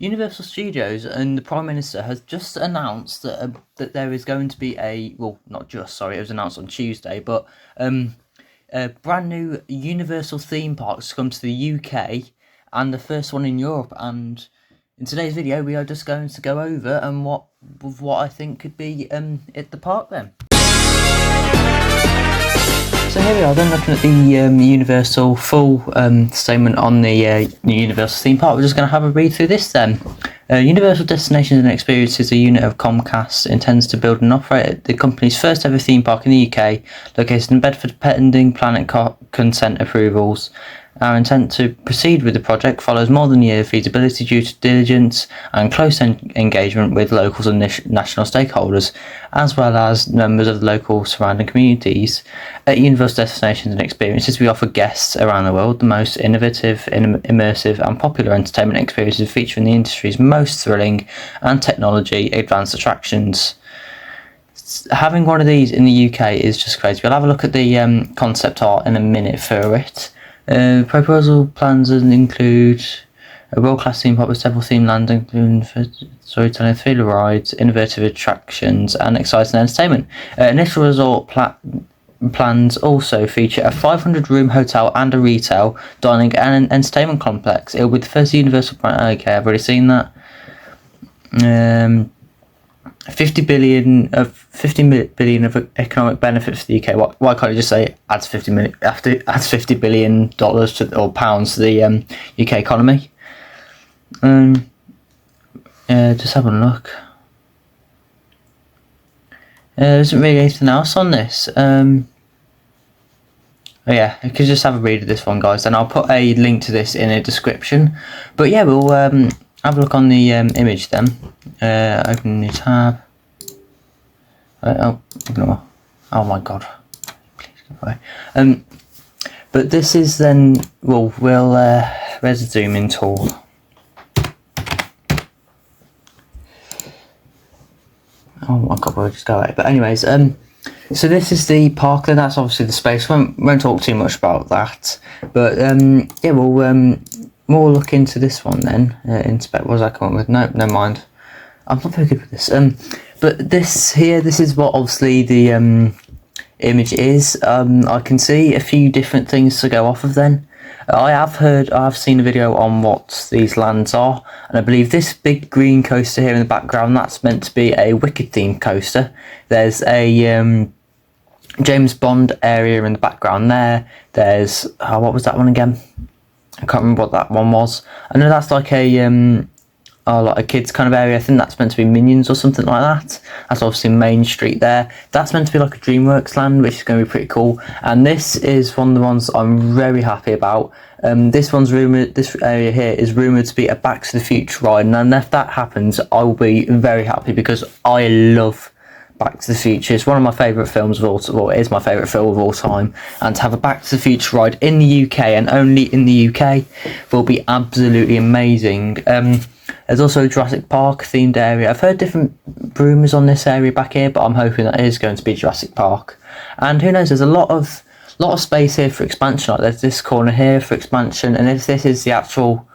Universal Studios and the Prime Minister has just announced that there is going to be not just, sorry, it was announced on Tuesday, but a brand new Universal theme parks come to the UK and the first one in Europe. And in today's video, we are just going to go over what I think could be at the park then. So here we are then, looking at the Universal full statement on the Universal theme park. We're just going to have a read through this then. Universal Destinations and Experiences, a unit of Comcast, intends to build and operate the company's first ever theme park in the UK, located in Bedford, pending planning consent approvals. Our intent to proceed with the project follows more than a year of feasibility due to diligence and close engagement with locals and national stakeholders, as well as members of the local surrounding communities. At Universal Destinations and Experiences, we offer guests around the world the most innovative, immersive and popular entertainment experiences featuring the industry's most thrilling and technology advanced attractions. Having one of these in the UK is just crazy. We'll have a look at the concept art in a minute for it. Proposal plans include a world-class theme park with several themed lands, including storytelling, thriller rides, innovative attractions, and exciting entertainment. Initial resort plans also feature a 500-room hotel and a retail, dining, and an entertainment complex. It will be the first Universal brand. Okay, I've already seen that. 50 billion of economic benefit for the UK. Why can't you just say it adds $50 billion or pounds to the UK economy? Just have a look. There isn't really anything else on this. Oh yeah, you could just have a read of this one, guys. And I'll put a link to this in a description. But yeah, we'll have a look on the image then. Open new tab. Oh my god. Please go away. But this is then, where's the zoom in tool? Oh my god, we'll just go away. But anyways, so this is the park then, that's obviously the space. Won't talk too much about that. But yeah, we'll look into this one then. Inspect, what was I coming with? No, never mind. I'm not very good with this. But this is what obviously the image is. I can see a few different things to go off of then. I've seen a video on what these lands are, and I believe this big green coaster here in the background, that's meant to be a Wicked themed coaster. There's a James Bond area in the background there. There's what was that one again? I can't remember what that one was. I know that's like a kids kind of area. I think that's meant to be Minions or something like that. That's obviously Main Street there. That's meant to be like a DreamWorks land, which is going to be pretty cool. And this is one of the ones I'm very happy about. This area here is rumoured to be a Back to the Future ride, and if that happens, I will be very happy because I love Back to the Future. It's one of my favourite films of all time. Well, it is my favourite film of all time, and to have a Back to the Future ride in the UK and only in the UK will be absolutely amazing. There's also a Jurassic Park themed area. I've heard different rumours on this area back here, but I'm hoping that it is going to be Jurassic Park. And who knows, there's a lot of space here for expansion. Like there's this corner here for expansion, and if this is the actual,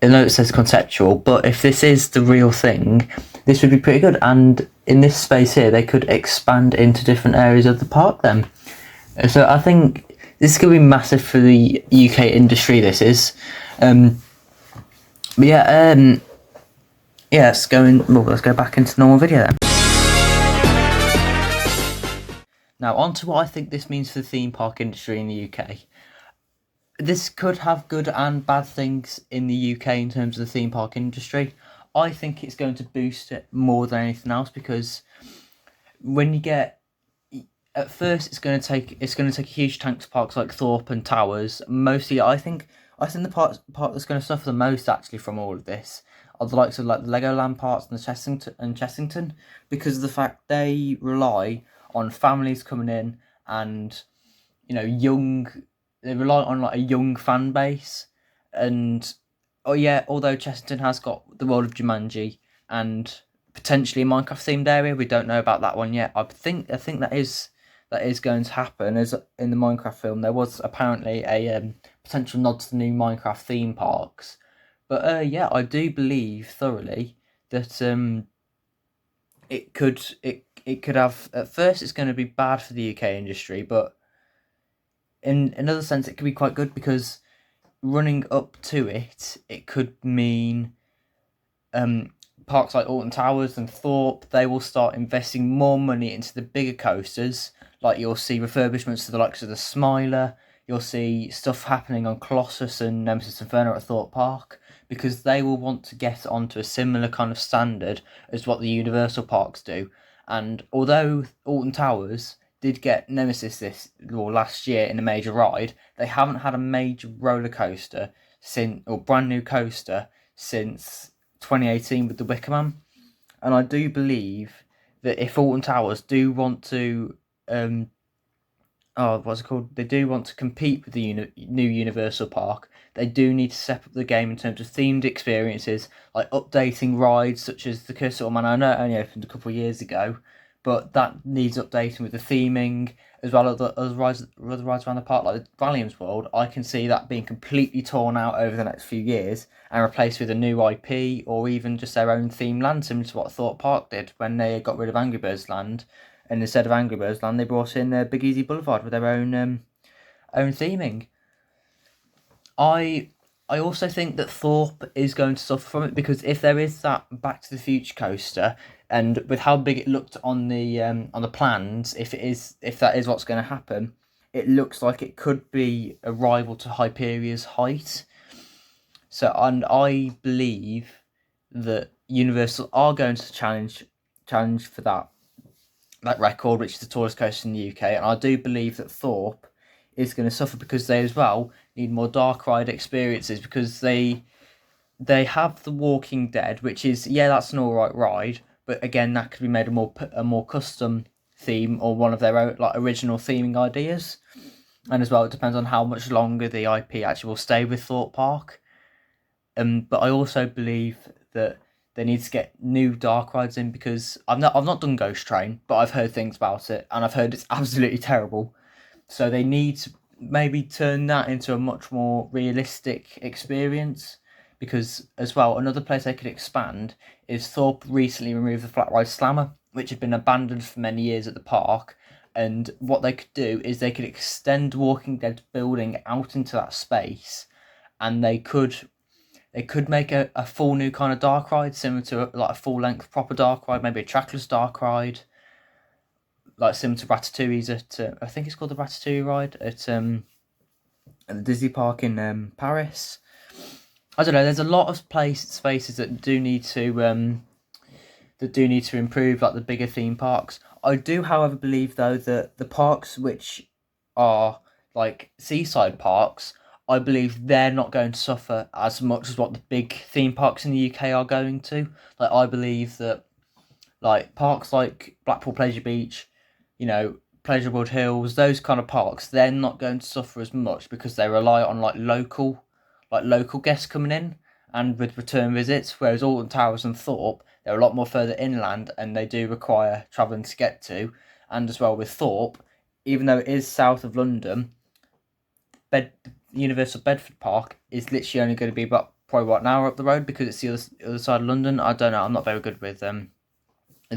I know it says conceptual, but if this is the real thing, this would be pretty good. And in this space here, they could expand into different areas of the park then. So I think this is going to be massive for the UK industry, this is. But yeah, let's go back into the normal video then. Now, on to what I think this means for the theme park industry in the UK. This could have good and bad things in the UK in terms of the theme park industry. I think it's going to boost it more than anything else, because when you get, at first it's going to take a huge tank to parks like Thorpe and Towers. Mostly, I think the park that's going to suffer the most actually from all of this are the likes of like the Legoland parks and the Chessington, because of the fact they rely on families coming in and, you know, they rely on like a young fan base. And although Chessington has got the world of Jumanji and potentially a Minecraft themed area, we don't know about that one yet. I think that is going to happen. As in the Minecraft film, there was apparently a potential nod to the new Minecraft theme parks, But yeah, I do believe thoroughly that it could have, at first it's going to be bad for the UK industry, but in another sense it could be quite good, because running up to it, it could mean parks like Alton Towers and Thorpe, they will start investing more money into the bigger coasters. Like, you'll see refurbishments to the likes of the Smiler, you'll see stuff happening on Colossus and Nemesis Inferno at Thorpe Park, because they will want to get onto a similar kind of standard as what the Universal parks do. And although Alton Towers did get Nemesis last year in a major ride, they haven't had a major roller coaster or brand new coaster since 2018 with the Wicker Man. And I do believe that if Alton Towers do want to they do want to compete with the new Universal Park, they do need to step up the game in terms of themed experiences, like updating rides such as the Cursed Little Man. I know it only opened a couple of years ago, but that needs updating with the theming, as well as the other rides around the park, like the Valium's World. I can see that being completely torn out over the next few years and replaced with a new IP, or even just their own themed land, similar to what Thorpe Park did when they got rid of Angry Birds Land. And instead of Angry Birds Land, they brought in Big Easy Boulevard with their own theming. I also think that Thorpe is going to suffer from it, because if there is that Back to the Future coaster, and with how big it looked on the plans, if that is what's going to happen, it looks like it could be a rival to Hyperia's height. So, and I believe that Universal are going to challenge for that record, which is the tallest coaster in the UK, and I do believe that Thorpe is going to suffer, because they as well need more dark ride experiences, because they have The Walking Dead, which is, that's an alright ride, but again, that could be made a more custom theme, or one of their own original theming ideas. And as well, it depends on how much longer the IP actually will stay with Thorpe Park. But I also believe that they need to get new dark rides in, because I've not done Ghost Train, but I've heard things about it, and I've heard it's absolutely terrible. So they need to maybe turn that into a much more realistic experience, because as well, another place they could expand is Thorpe recently removed the Flat Ride Slammer, which had been abandoned for many years at the park. And what they could do is they could extend Walking Dead building out into that space, and they could make a full new kind of dark ride, similar to a full length proper dark ride, maybe a trackless dark ride, like similar to Ratatouille's I think it's called the Ratatouille ride at the Disney Park in Paris. I don't know. There's a lot of spaces that do need to improve, like the bigger theme parks. I do, however, believe though that the parks which are like seaside parks, I believe they're not going to suffer as much as what the big theme parks in the UK are going to. Like, I believe that like parks like Blackpool Pleasure Beach, Pleasurable Hills, those kind of parks, they're not going to suffer as much, because they rely on local guests coming in and with return visits, whereas Alton Towers and Thorpe, they're a lot more further inland and they do require travelling to get to. And as well with Thorpe, even though it is south of London, Universal Bedford Park is literally only going to be probably an hour up the road, because it's the other side of London. I don't know, I'm not very good with the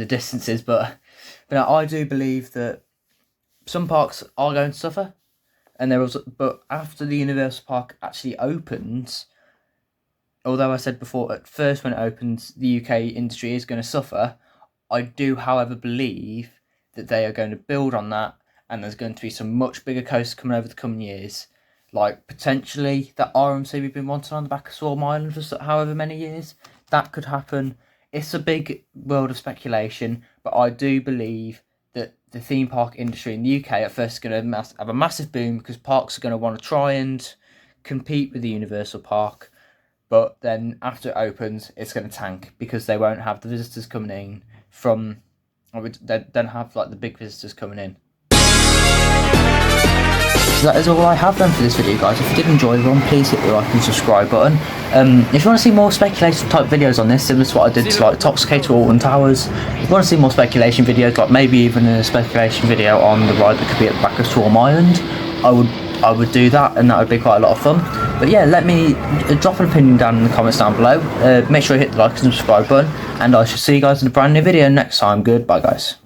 distances, but I do believe that some parks are going to suffer, but after the Universal Park actually opens, although I said before at first when it opens the UK industry is going to suffer, I do, however, believe that they are going to build on that, and there's going to be some much bigger coasters coming over the coming years, like potentially that RMC we've been wanting on the back of Swarm Island for however many years. That could happen. It's a big world of speculation, but I do believe that the theme park industry in the UK at first is going to have a massive boom, because parks are going to want to try and compete with the Universal Park, but then after it opens, it's going to tank, because they won't have the visitors coming in they don't have the big visitors coming in. So that is all I have done for this video, guys. If you did enjoy the one, please hit the like and subscribe button. If you want to see more speculation type videos on this, similar to what I did to Toxicator or Alton Towers, if you want to see more speculation videos, maybe even a speculation video on the ride that could be at the back of Swarm Island, I would I would do that, and that would be quite a lot of fun. But yeah, let me drop an opinion down in the comments down below. Make sure you hit the like and subscribe button, and I shall see you guys in a brand new video next time. Goodbye, guys.